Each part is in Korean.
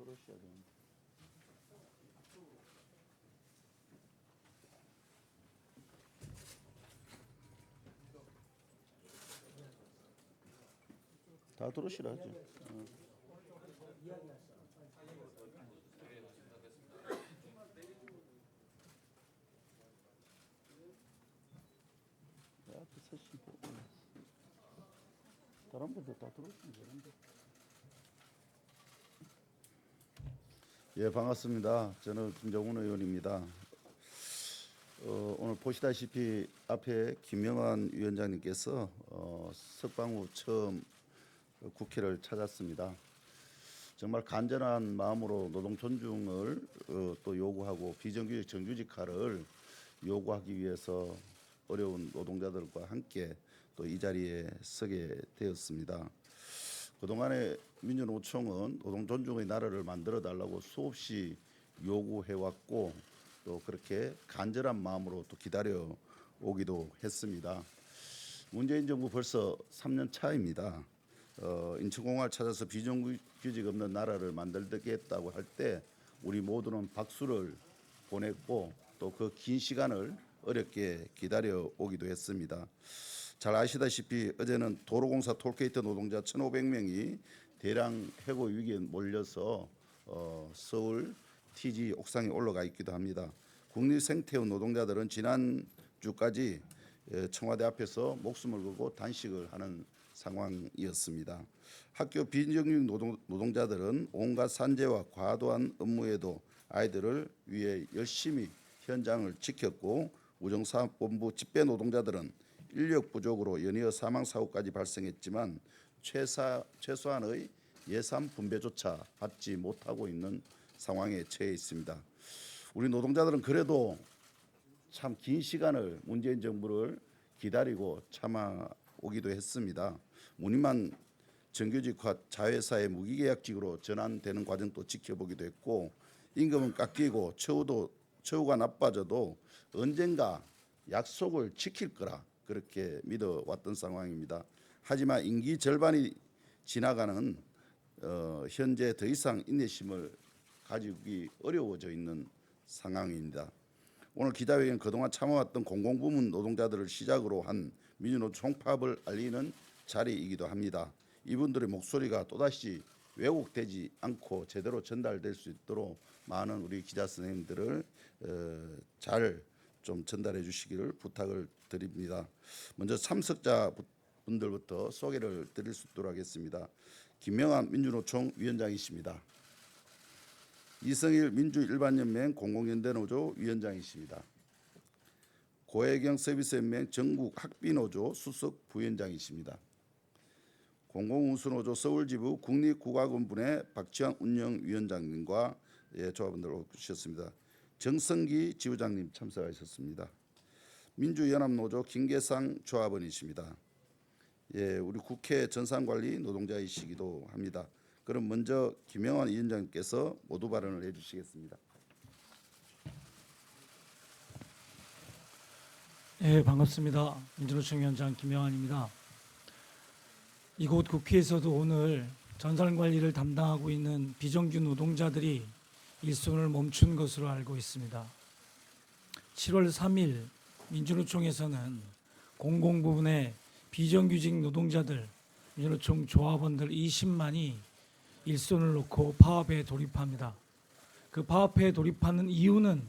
들어오셔야 됩니다. 다 들어오시라죠. 앞에 서시고 다른 분들 다 들어오시면 되는데. 예, 반갑습니다. 저는 김정훈 의원입니다. 오늘 보시다시피 앞에 김영환 위원장님께서 석방 후 처음 국회를 찾았습니다. 정말 간절한 마음으로 노동 존중을 또 요구하고 비정규직 정규직화를 요구하기 위해서 어려운 노동자들과 함께 또 이 자리에 서게 되었습니다. 그동안에 민주노총은 노동 존중의 나라를 만들어 달라고 수없이 요구해왔고 또 그렇게 간절한 마음으로 또 기다려 오기도 했습니다. 문재인 정부 벌써 3년 차입니다. 인천공항을 찾아서 비정규직 없는 나라를 만들겠다고 할 때 우리 모두는 박수를 보냈고 또 그 긴 시간을 어렵게 기다려 오기도 했습니다. 잘 아시다시피 어제는 도로공사 톨게이트 노동자 1,500명이 대량 해고 위기에 몰려서 서울 TG 옥상에 올라가 있기도 합니다. 국립생태원 노동자들은 지난주까지 청와대 앞에서 목숨을 걸고 단식을 하는 상황이었습니다. 학교 비정규직 노동자들은 온갖 산재와 과도한 업무에도 아이들을 위해 열심히 현장을 지켰고 우정사업본부 집배 노동자들은 인력 부족으로 연이어 사망 사고까지 발생했지만 최소한의 예산 분배조차 받지 못하고 있는 상황에 처해 있습니다. 우리 노동자들은 그래도 참 긴 시간을 문재인 정부를 기다리고 참아오기도 했습니다. 무늬만 정규직화 자회사의 무기계약직으로 전환되는 과정도 지켜보기도 했고 임금은 깎이고 처우가 나빠져도 언젠가 약속을 지킬 거라 그렇게 믿어왔던 상황입니다. 하지만 임기 절반이 지나가는 현재 더 이상 인내심을 가지기 어려워져 있는 상황입니다. 오늘 기자회견 그동안 참아왔던 공공부문 노동자들을 시작으로 한 민주노총 총파업을 알리는 자리이기도 합니다. 이분들의 목소리가 또다시 왜곡되지 않고 제대로 전달될 수 있도록 많은 우리 기자 선생님들을 잘 좀 전달해 주시기를 부탁을 드립니다. 먼저 참석자 분들부터 소개를 드릴 수 있도록 하겠습니다. 김명환 민주노총 위원장이십니다. 이성일 민주일반연맹 공공연대노조 위원장이십니다. 고혜경 서비스연맹 전국 학비노조 수석 부위원장이십니다. 공공운수노조 서울지부 국립국악원분회 박지환 운영위원장님과 조합원들 오셨습니다. 정성기 지부장님 참석하셨습니다. 민주연합노조 김계상 조합원이십니다. 우리 국회 전산관리 노동자이시기도 합니다. 그럼 먼저 김영환 위원장님께서 모두 발언을 해주시겠습니다. 네, 반갑습니다. 민주노총 위원장 김영환입니다. 이곳 국회에서도 오늘 전산관리를 담당하고 있는 비정규 노동자들이 일손을 멈춘 것으로 알고 있습니다. 7월 3일 민주노총에서는 공공부문의 비정규직 노동자들, 민주노총 조합원들 20만이 일손을 놓고 파업에 돌입합니다. 그 파업에 돌입하는 이유는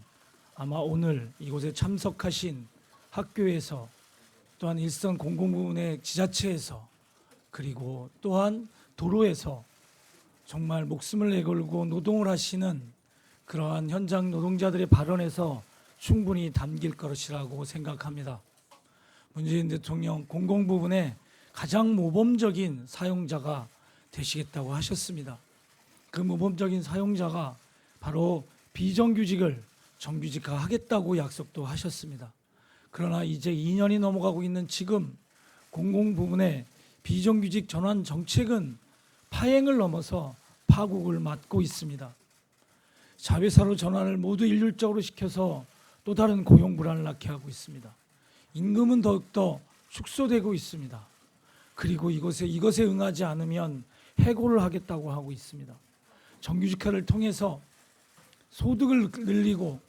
아마 오늘 이곳에 참석하신 학교에서 또한 일선 공공부문의 지자체에서 그리고 또한 도로에서 정말 목숨을 내걸고 노동을 하시는 그러한 현장 노동자들의 발언에서 충분히 담길 것이라고 생각합니다. 문재인 대통령 공공부문의 가장 모범적인 사용자가 되시겠다고 하셨습니다. 그 모범적인 사용자가 바로 비정규직을 정규직화하겠다고 약속도 하셨습니다. 그러나 이제 2년이 넘어가고 있는 지금 공공부문의 비정규직 전환 정책은 파행을 넘어서 파국을 맞고 있습니다. 자회사로 전환을 모두 일률적으로 시켜서 또 다른 고용 불안을 낳게 하고 있습니다. 임금은 더욱더 축소되고 있습니다. 그리고 이것에 응하지 않으면 해고를 하겠다고 하고 있습니다. 정규직화를 통해서 소득을 늘리고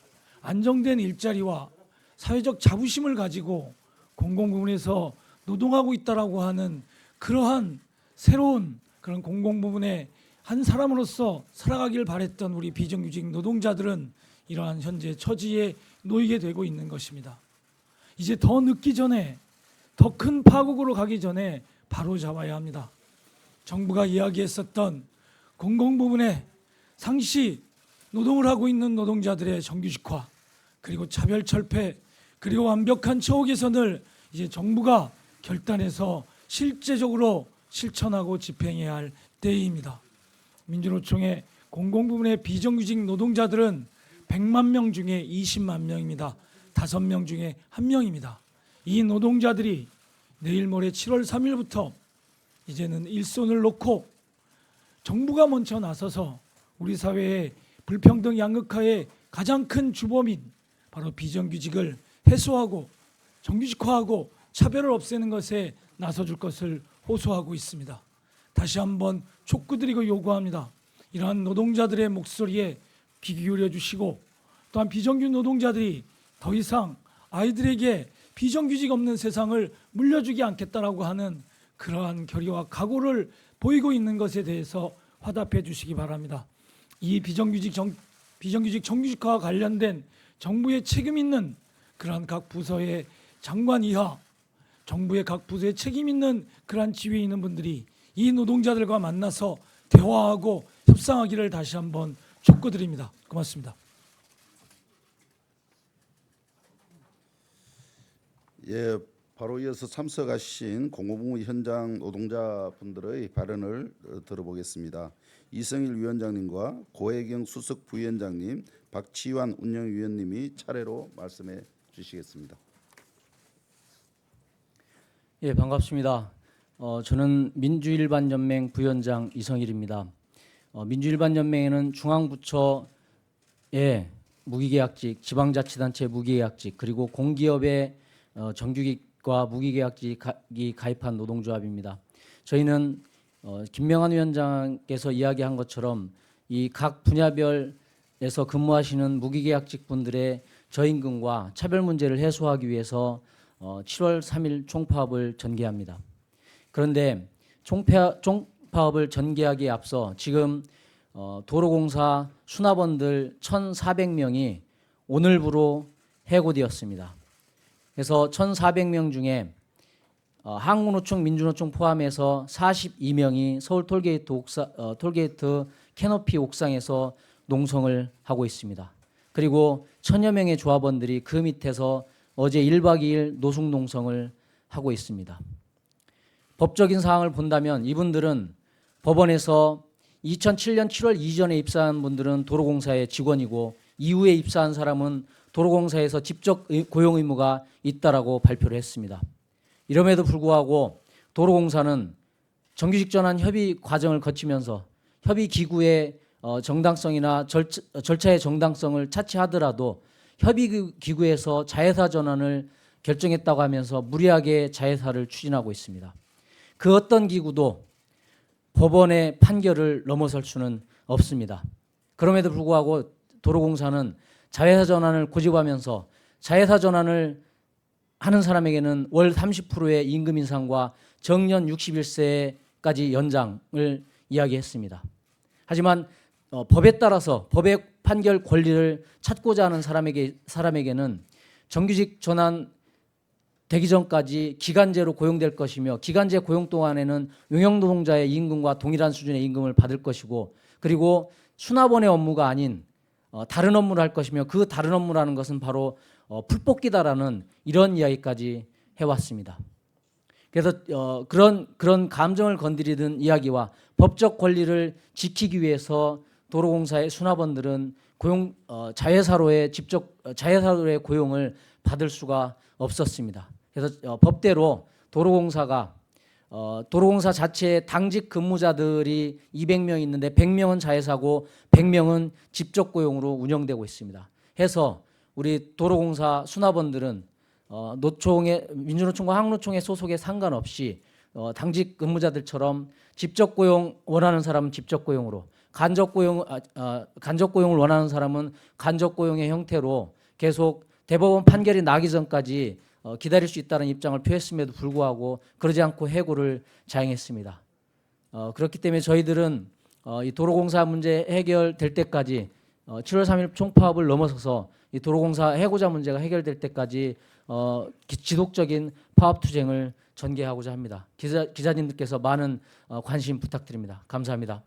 안정된 일자리와 사회적 자부심을 가지고 공공부문에서 노동하고 있다라고 하는 그러한 새로운 그런 공공부문의 한 사람으로서 살아가길 바랬던 우리 비정규직 노동자들은 이러한 현재 처지에 놓이게 되고 있는 것입니다. 이제 더 늦기 전에, 더 큰 파국으로 가기 전에 바로 잡아야 합니다. 정부가 이야기했었던 공공부문의 상시 노동을 하고 있는 노동자들의 정규직화, 그리고 차별철폐, 그리고 완벽한 처우 개선을 이제 정부가 결단해서 실제적으로 실천하고 집행해야 할 때입니다. 민주노총의 공공부문의 비정규직 노동자들은 100만 명 중에 20만 명입니다. 5명 중에 1명입니다. 이 노동자들이 내일 모레 7월 3일부터 이제는 일손을 놓고 정부가 먼저 나서서 우리 사회의 불평등 양극화의 가장 큰 주범인 바로 비정규직을 해소하고 정규직화하고 차별을 없애는 것에 나서줄 것을 호소하고 있습니다. 다시 한번 촉구드리고 요구합니다. 이러한 노동자들의 목소리에 귀 기울여 주시고, 또한 비정규직 노동자들이 더 이상 아이들에게 비정규직 없는 세상을 물려주지 않겠다라고 하는 그러한 결의와 각오를 보이고 있는 것에 대해서 화답해 주시기 바랍니다. 이 비정규직 정규직화와 관련된 정부의 책임 있는 그러한 각 부서의 장관 이하 정부의 각 부서에 책임 있는 그러한 지위에 있는 분들이 이 노동자들과 만나서 대화하고 협상하기를 다시 한번 촉구드립니다. 고맙습니다. 예, 바로 이어서 참석하신 공공부문 현장 노동자분들의 발언을 들어보겠습니다. 이성일 위원장님과 고혜경 수석 부위원장님, 박치환 운영위원님이 차례로 말씀해 주시겠습니다. 예, 반갑습니다. 저는 민주일반연맹 부위원장 이성일입니다. 민주일반연맹에는 중앙부처의 무기계약직, 지방자치단체 무기계약직, 그리고 공기업의 정규직과 무기계약직이 가입한 노동조합입니다. 저희는 김명환 위원장께서 이야기한 것처럼 이 각 분야별에서 근무하시는 무기계약직 분들의 저임금과 차별 문제를 해소하기 위해서 7월 3일 총파업을 전개합니다. 그런데 총파업을 전개하기에 앞서 지금 도로공사 수납원들 1,400명이 오늘부로 해고되었습니다. 그래서 1,400명 중에 한국노총, 민주노총 포함해서 42명이 서울 톨게이트 캐노피 옥상에서 농성을 하고 있습니다. 그리고 1,000여 명의 조합원들이 그 밑에서 어제 1박 2일 노숙 농성을 하고 있습니다. 법적인 사항을 본다면 이분들은 법원에서 2007년 7월 이전에 입사한 분들은 도로공사의 직원이고 이후에 입사한 사람은 도로공사에서 직접 고용 의무가 있다라고 발표를 했습니다. 이럼에도 불구하고 도로공사는 정규직 전환 협의 과정을 거치면서 협의 기구의 정당성이나 절차의 정당성을 차치하더라도 협의 기구에서 자회사 전환을 결정했다고 하면서 무리하게 자회사를 추진하고 있습니다. 그 어떤 기구도 법원의 판결을 넘어설 수는 없습니다. 그럼에도 불구하고 도로공사는 자회사 전환을 고집하면서 자회사 전환을 하는 사람에게는 월 30%의 임금 인상과 정년 61세까지 연장을 이야기했습니다. 하지만 법에 따라서 법의 판결 권리를 찾고자 하는 사람에게는 정규직 전환 되기 전까지 기간제로 고용될 것이며 기간제 고용 동안에는 용역노동자의 임금과 동일한 수준의 임금을 받을 것이고, 그리고 수납원의 업무가 아닌 다른 업무를 할 것이며 그 다른 업무라는 것은 바로 풀뽑기다라는 이런 이야기까지 해왔습니다. 그래서 그런 감정을 건드리는 이야기와 법적 권리를 지키기 위해서 도로공사의 수납원들은 자회사로의 고용을 받을 수가 없었습니다. 그래서 법대로 도로공사 자체의 당직 근무자들이 200명 있는데 100명은 자회사고 100명은 직접 고용으로 운영되고 있습니다. 해서 우리 도로공사 수납원들은 민주노총과 한국노총의 소속에 상관없이 당직 근무자들처럼 직접 고용 원하는 사람은 직접 고용으로, 간접 고용을 원하는 사람은 간접 고용의 형태로 계속 대법원 판결이 나기 전까지 기다릴 수 있다는 입장을 표했음에도 불구하고 그러지 않고 해고를 자행했습니다. 그렇기 때문에 저희들은 이 도로공사 문제 해결될 때까지 7월 3일 총파업을 넘어서서 이 도로공사 해고자 문제가 해결될 때까지 지속적인 파업 투쟁을 전개하고자 합니다. 기자님들께서 많은 관심 부탁드립니다. 감사합니다.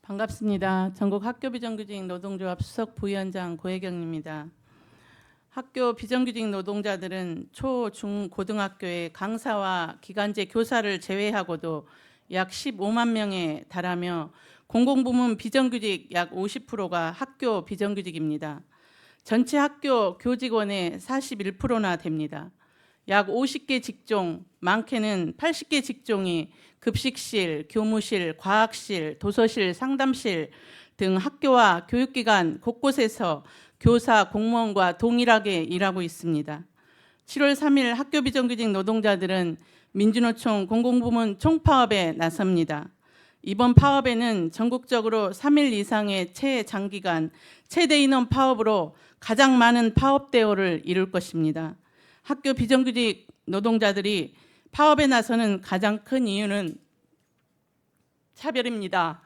반갑습니다. 전국 학교 비정규직 노동조합 수석 부위원장 고혜경입니다. 학교 비정규직 노동자들은 초, 중, 고등학교의 강사와 기간제 교사를 제외하고도 약 15만 명에 달하며 공공부문 비정규직 약 50%가 학교 비정규직입니다. 전체 학교 교직원의 41%나 됩니다. 약 50개 직종, 많게는 80개 직종이 급식실, 교무실, 과학실, 도서실, 상담실 등 학교와 교육기관 곳곳에서 교사, 공무원과 동일하게 일하고 있습니다. 7월 3일 학교 비정규직 노동자들은 민주노총 공공부문 총파업에 나섭니다. 이번 파업에는 전국적으로 3일 이상의 최장기간 최대 인원 파업으로 가장 많은 파업 대오를 이룰 것입니다. 학교 비정규직 노동자들이 파업에 나서는 가장 큰 이유는 차별입니다.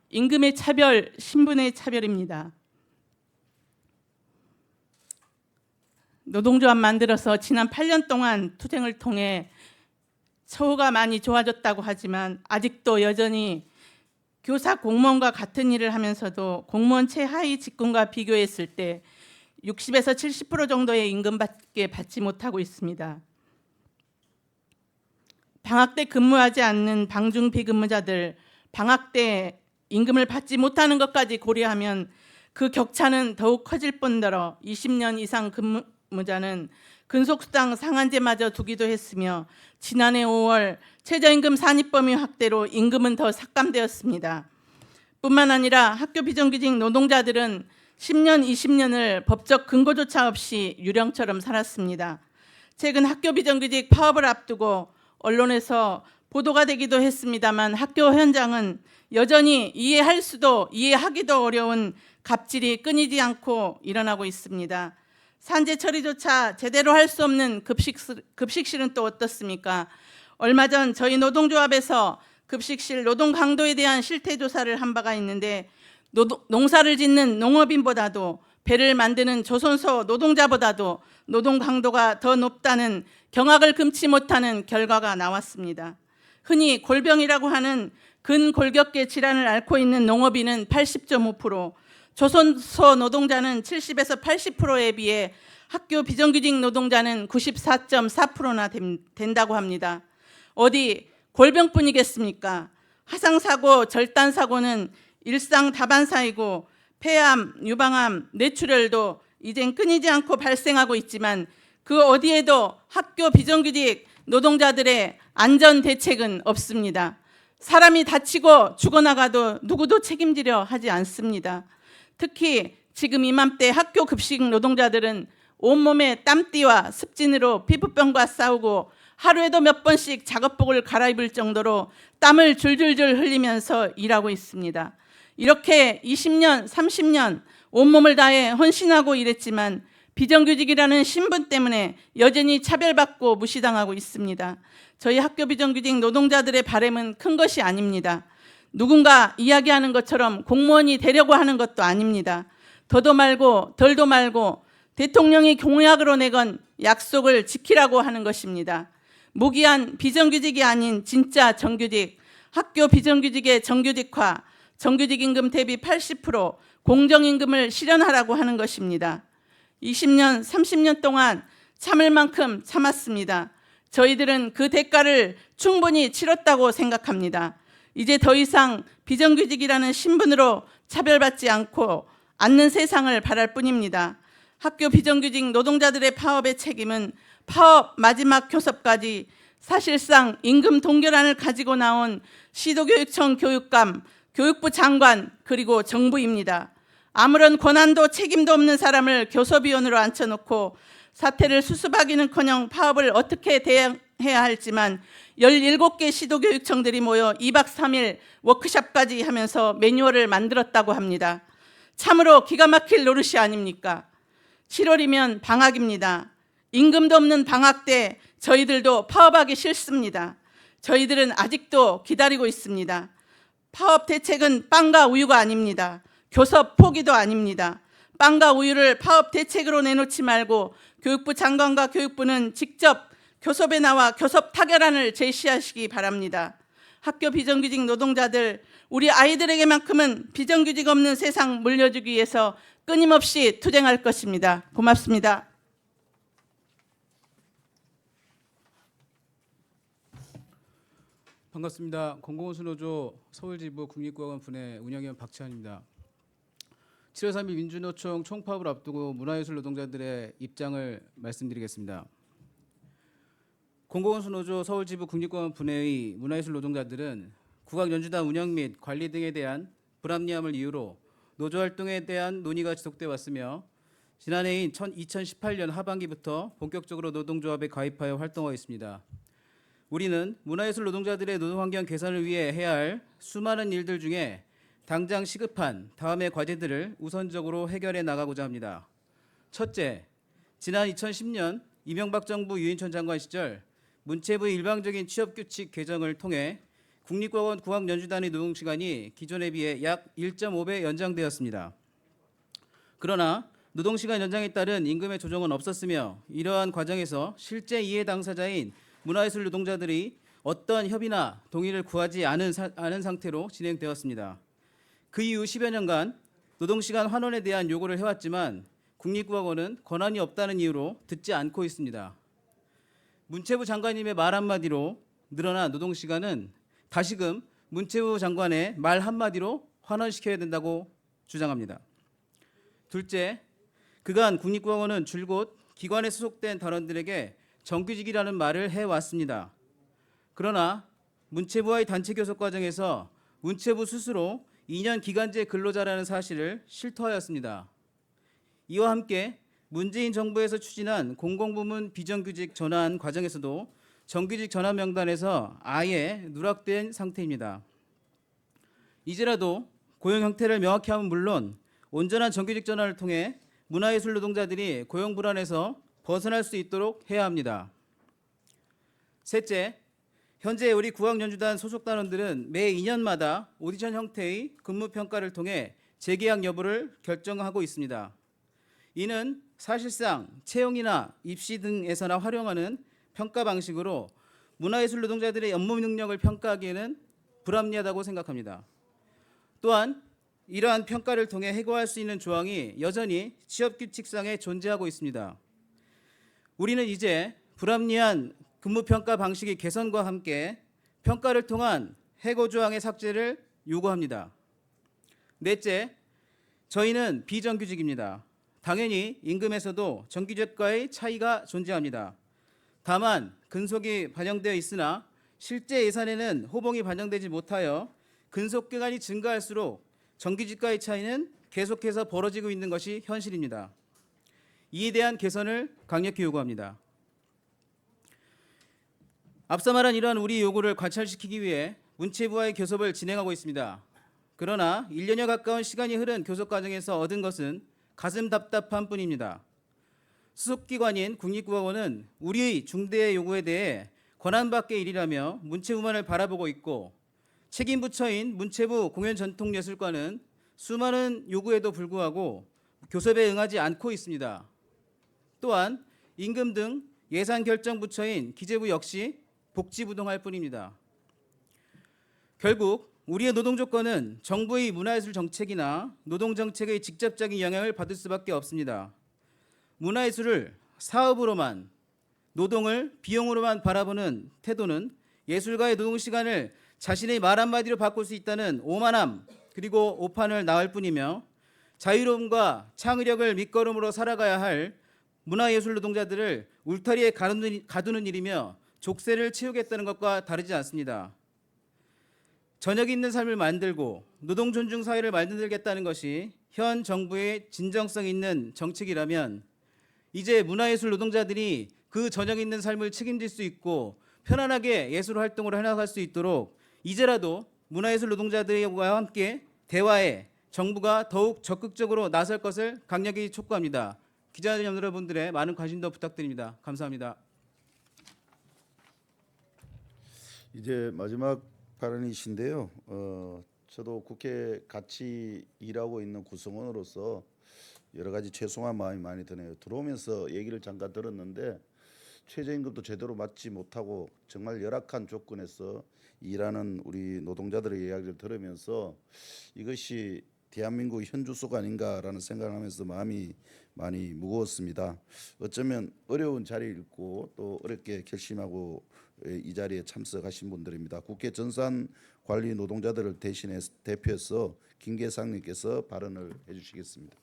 임금의 차별, 신분의 차별입니다. 노동조합 만들어서 지난 8년 동안 투쟁을 통해 처우가 많이 좋아졌다고 하지만 아직도 여전히 교사, 공무원과 같은 일을 하면서도 공무원 최하위 직군과 비교했을 때 60에서 70% 정도의 임금밖에 받지 못하고 있습니다. 방학 때 근무하지 않는 방중 비근무자들, 방학 때 임금을 받지 못하는 것까지 고려하면 그 격차는 더욱 커질 뿐더러 20년 이상 근무자는 근속수당 상한제마저 두기도 했으며 지난해 5월 최저임금 산입범위 확대로 임금은 더 삭감되었습니다. 뿐만 아니라 학교 비정규직 노동자들은 10년, 20년을 법적 근거조차 없이 유령처럼 살았습니다. 최근 학교 비정규직 파업을 앞두고 언론에서 보도가 되기도 했습니다만 학교 현장은 여전히 이해할 수도 이해하기도 어려운 갑질이 끊이지 않고 일어나고 있습니다. 산재 처리조차 제대로 할 수 없는 급식실은 또 어떻습니까? 얼마 전 저희 노동조합에서 급식실 노동 강도에 대한 실태 조사를 한 바가 있는데 농사를 짓는 농업인보다도 배를 만드는 조선소 노동자보다도 노동 강도가 더 높다는 경악을 금치 못하는 결과가 나왔습니다. 흔히 골병이라고 하는 근골격계 질환을 앓고 있는 농업인은 80.5%, 조선소 노동자는 70에서 80%에 비해 학교 비정규직 노동자는 94.4%나 된다고 합니다. 어디 골병뿐이겠습니까? 화상사고, 절단사고는 일상 다반사이고 폐암, 유방암, 뇌출혈도 이젠 끊이지 않고 발생하고 있지만 그 어디에도 학교 비정규직 노동자들의 안전 대책은 없습니다. 사람이 다치고 죽어나가도 누구도 책임지려 하지 않습니다. 특히 지금 이맘때 학교 급식 노동자들은 온몸에 땀띠와 습진으로 피부병과 싸우고 하루에도 몇 번씩 작업복을 갈아입을 정도로 땀을 줄줄줄 흘리면서 일하고 있습니다. 이렇게 20년, 30년 온몸을 다해 헌신하고 일했지만 비정규직이라는 신분 때문에 여전히 차별받고 무시당하고 있습니다. 저희 학교 비정규직 노동자들의 바람은 큰 것이 아닙니다. 누군가 이야기하는 것처럼 공무원이 되려고 하는 것도 아닙니다. 더도 말고 덜도 말고 대통령이 공약으로 내건 약속을 지키라고 하는 것입니다. 무기한 비정규직이 아닌 진짜 정규직, 학교 비정규직의 정규직화, 정규직 임금 대비 80% 공정임금을 실현하라고 하는 것입니다. 20년, 30년 동안 참을 만큼 참았습니다. 저희들은 그 대가를 충분히 치렀다고 생각합니다. 이제 더 이상 비정규직이라는 신분으로 차별받지 않는 세상을 바랄 뿐입니다. 학교 비정규직 노동자들의 파업의 책임은 파업 마지막 교섭까지 사실상 임금 동결안을 가지고 나온 시도교육청 교육감, 교육부 장관 그리고 정부입니다. 아무런 권한도 책임도 없는 사람을 교섭위원으로 앉혀놓고 사태를 수습하기는커녕 파업을 어떻게 대응해야 할지만 17개 시도교육청들이 모여 2박 3일 워크숍까지 하면서 매뉴얼을 만들었다고 합니다. 참으로 기가 막힐 노릇이 아닙니까? 7월이면 방학입니다. 임금도 없는 방학 때 저희들도 파업하기 싫습니다. 저희들은 아직도 기다리고 있습니다. 파업 대책은 빵과 우유가 아닙니다. 교섭 포기도 아닙니다. 빵과 우유를 파업 대책으로 내놓지 말고 교육부 장관과 교육부는 직접 교섭에 나와 교섭 타결안을 제시하시기 바랍니다. 학교 비정규직 노동자들, 우리 아이들에게만큼은 비정규직 없는 세상 물려주기 위해서 끊임없이 투쟁할 것입니다. 고맙습니다. 반갑습니다. 공공운수노조 서울지부 국립국어관 분해 운영위원 박치환입니다. 7월 3일 민주노총 총파업을 앞두고 문화예술 노동자들의 입장을 말씀드리겠습니다. 공공운수노조 서울지부 국립국어관 분해의 문화예술 노동자들은 국악연주단 운영 및 관리 등에 대한 불합리함을 이유로 노조활동에 대한 논의가 지속돼 왔으며 지난해인 2018년 하반기부터 본격적으로 노동조합에 가입하여 활동하고 있습니다. 우리는 문화예술 노동자들의 노동환경 개선을 위해 해야 할 수많은 일들 중에 당장 시급한 다음의 과제들을 우선적으로 해결해 나가고자 합니다. 첫째, 지난 2010년 이명박 정부 유인천 장관 시절 문체부의 일방적인 취업규칙 개정을 통해 국립국어원 국악연주단의 노동시간이 기존에 비해 약 1.5배 연장되었습니다. 그러나 노동시간 연장에 따른 임금의 조정은 없었으며 이러한 과정에서 실제 이해 당사자인 문화예술 노동자들이 어떠한 협의나 동의를 구하지 않은 상태로 진행되었습니다. 그 이후 10여 년간 노동시간 환원에 대한 요구를 해왔지만 국립국어원은 권한이 없다는 이유로 듣지 않고 있습니다. 문체부 장관님의 말 한마디로 늘어난 노동시간은 다시금 문체부 장관의 말 한마디로 환원시켜야 된다고 주장합니다. 둘째, 그간 국립국어원은 줄곧 기관에 소속된 단원들에게 정규직이라는 말을 해왔습니다. 그러나 문체부와의 단체 교섭 과정에서 문체부 스스로 2년 기간제 근로자라는 사실을 실토하였습니다. 이와 함께 문재인 정부에서 추진한 공공부문 비정규직 전환 과정에서도 정규직 전환 명단에서 아예 누락된 상태입니다. 이제라도 고용 형태를 명확히 하면 물론 온전한 정규직 전환을 통해 문화예술 노동자들이 고용 불안에서 벗어날 수 있도록 해야 합니다. 셋째, 현재 우리 국악연주단 소속 단원들은 매 2년마다 오디션 형태의 근무 평가를 통해 재계약 여부를 결정하고 있습니다. 이는 사실상 채용이나 입시 등에서나 활용하는 평가 방식으로 문화예술 노동자들의 업무 능력을 평가하기에는 불합리하다고 생각합니다. 또한 이러한 평가를 통해 해고할 수 있는 조항이 여전히 취업규칙상에 존재하고 있습니다. 우리는 이제 불합리한 근무평가 방식의 개선과 함께 평가를 통한 해고 조항의 삭제를 요구합니다. 넷째, 저희는 비정규직입니다. 당연히 임금에서도 정규직과의 차이가 존재합니다. 다만 근속이 반영되어 있으나 실제 예산에는 호봉이 반영되지 못하여 근속 기간이 증가할수록 정규직과의 차이는 계속해서 벌어지고 있는 것이 현실입니다. 이에 대한 개선을 강력히 요구합니다. 앞서 말한 이러한 우리 요구를 관철시키기 위해 문체부와의 교섭을 진행하고 있습니다. 그러나 1년여 가까운 시간이 흐른 교섭 과정에서 얻은 것은 가슴 답답한 뿐입니다. 수속기관인 국립국어원은 우리의 중대 요구에 대해 권한 밖의 일이라며 문체부만을 바라보고 있고 책임 부처인 문체부 공연전통예술과는 수많은 요구에도 불구하고 교섭에 응하지 않고 있습니다. 또한 임금 등 예산 결정 부처인 기재부 역시 복지부동할 뿐입니다. 결국 우리의 노동 조건은 정부의 문화예술 정책이나 노동 정책의 직접적인 영향을 받을 수밖에 없습니다. 문화예술을 사업으로만, 노동을 비용으로만 바라보는 태도는 예술가의 노동 시간을 자신의 말 한마디로 바꿀 수 있다는 오만함 그리고 오판을 낳을 뿐이며 자유로움과 창의력을 밑거름으로 살아가야 할 문화예술 노동자들을 울타리에 가두는 일이며 족쇄를 채우겠다는 것과 다르지 않습니다. 저녁 있는 삶을 만들고 노동 존중 사회를 만들겠다는 것이 현 정부의 진정성 있는 정책이라면 이제 문화예술 노동자들이 그 저녁 있는 삶을 책임질 수 있고 편안하게 예술 활동을 해나갈 수 있도록 이제라도 문화예술 노동자들과 함께 대화에 정부가 더욱 적극적으로 나설 것을 강력히 촉구합니다. 기자들 여러분들의 많은 관심도 부탁드립니다. 감사합니다. 이제 마지막 발언이신데요. 저도 국회 같이 일하고 있는 구성원으로서 여러 가지 죄송한 마음이 많이 드네요. 들어오면서 얘기를 잠깐 들었는데 최저임금도 제대로 맞지 못하고 정말 열악한 조건에서 일하는 우리 노동자들의 이야기를 들으면서 이것이 대한민국 현주소가 아닌가라는 생각을 하면서 마음이 많이 무거웠습니다. 어쩌면 어려운 자리를 읽고 또 어렵게 결심하고 이 자리에 참석하신 분들입니다. 국회 전산관리 노동자들을 대표해서 김계상님께서 발언을 해주시겠습니다.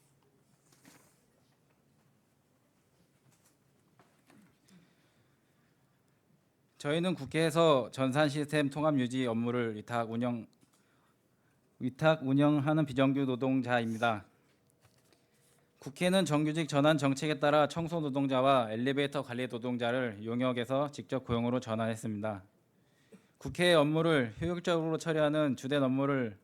저희는 국회에서 전산 시스템 통합 유지 업무를 위탁 운영하는 비정규 노동자입니다. 국회는 정규직 전환 정책에 따라 청소 노동자와 엘리베이터 관리 노동자를 용역에서 직접 고용으로 전환했습니다. 국회의 업무를 효율적으로 처리하는 주된 업무는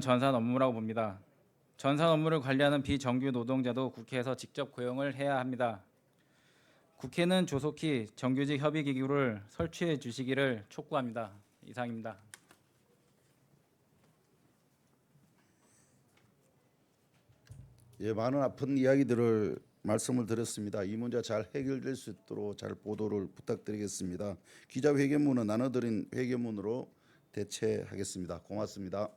전산 업무라고 봅니다. 전산 업무를 관리하는 비정규 노동자도 국회에서 직접 고용을 해야 합니다. 국회는 조속히 정규직 협의 기구를 설치해 주시기를 촉구합니다. 이상입니다. 예, 많은 아픈 이야기들을 말씀을 드렸습니다. 이 문제 잘 해결될 수 있도록 잘 보도를 부탁드리겠습니다. 기자회견문은 나눠드린 회견문으로 대체하겠습니다. 고맙습니다.